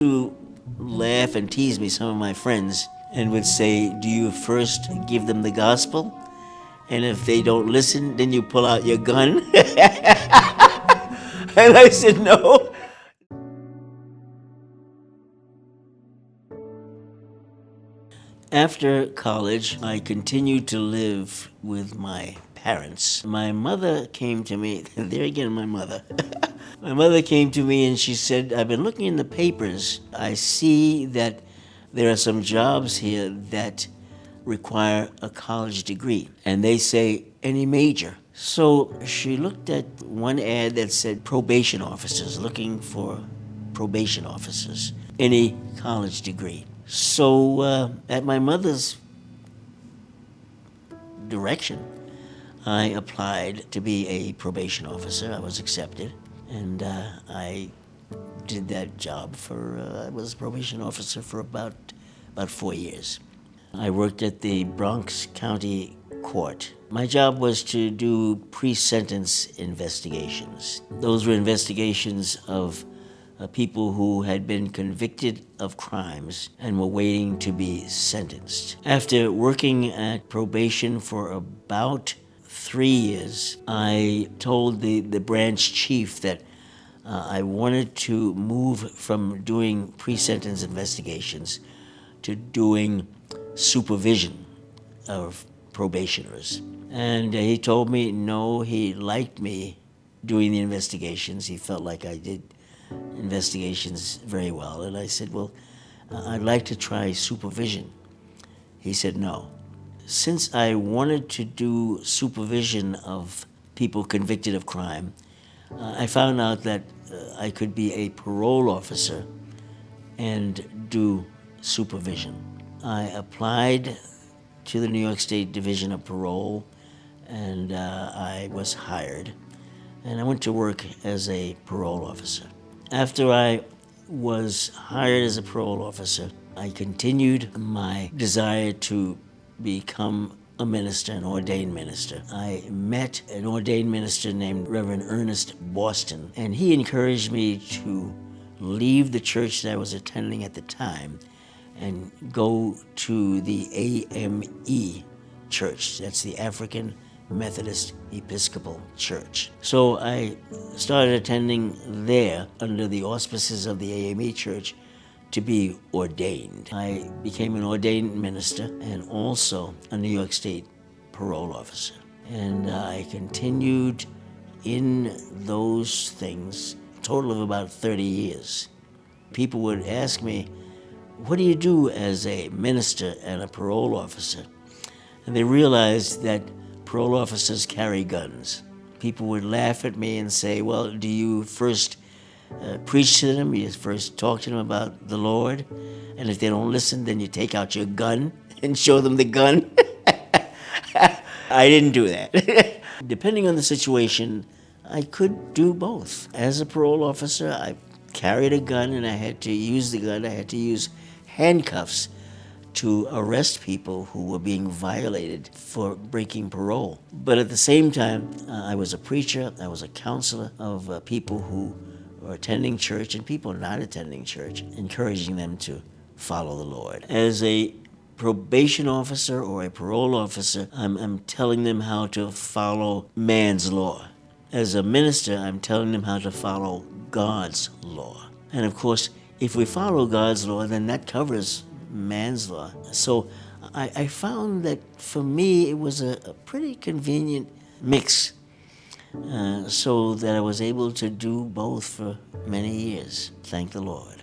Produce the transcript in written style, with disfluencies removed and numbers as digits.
To laugh and tease me, some of my friends, and would say, do you first give them the gospel? And if they don't listen, then you pull out your gun? And I said, no. After college, I continued to live with my parents. My mother came to me, there again, my mother. My mother came to me and she said, I've been looking in the papers. I see that there are some jobs here that require a college degree, and they say any major. So she looked at one ad that said probation officers, looking for probation officers, any college degree. So at my mother's direction, I applied to be a probation officer. I was accepted, and I did that job I was a probation officer for about 4 years. I worked at the Bronx County Court. My job was to do pre-sentence investigations. Those were investigations of people who had been convicted of crimes and were waiting to be sentenced. After working at probation for about 3 years, I told the branch chief that I wanted to move from doing pre-sentence investigations to doing supervision of probationers. And he told me no, he liked me doing the investigations. He felt like I did investigations very well. And I said, well, I'd like to try supervision. He said no. Since I wanted to do supervision of people convicted of crime, I found out that I could be a parole officer and do supervision. I applied to the New York State Division of Parole, and I was hired. And I went to work as a parole officer. After I was hired as a parole officer, I continued my desire to become a minister, an ordained minister. I met an ordained minister named Reverend Ernest Boston, and he encouraged me to leave the church that I was attending at the time and go to the AME Church. That's the African Methodist Episcopal Church. So I started attending there under the auspices of the AME Church to be ordained. I became an ordained minister and also a New York State parole officer. And I continued in those things, a total of about 30 years. People would ask me, what do you do as a minister and a parole officer? And they realized that parole officers carry guns. People would laugh at me and say, well, do you first preach to them? You first talk to them about the Lord? And if they don't listen, then you take out your gun and show them the gun? I didn't do that. Depending on the situation, I could do both. As a parole officer, I carried a gun and I had to use the gun. I had to use handcuffs to arrest people who were being violated for breaking parole. But at the same time, I was a preacher, I was a counselor of people who were attending church and people not attending church, encouraging them to follow the Lord. As a probation officer or a parole officer, I'm telling them how to follow man's law. As a minister, I'm telling them how to follow God's law. And of course, if we follow God's law, then that covers man's law. So I found that for me, it was a pretty convenient mix so that I was able to do both for many years. Thank the Lord.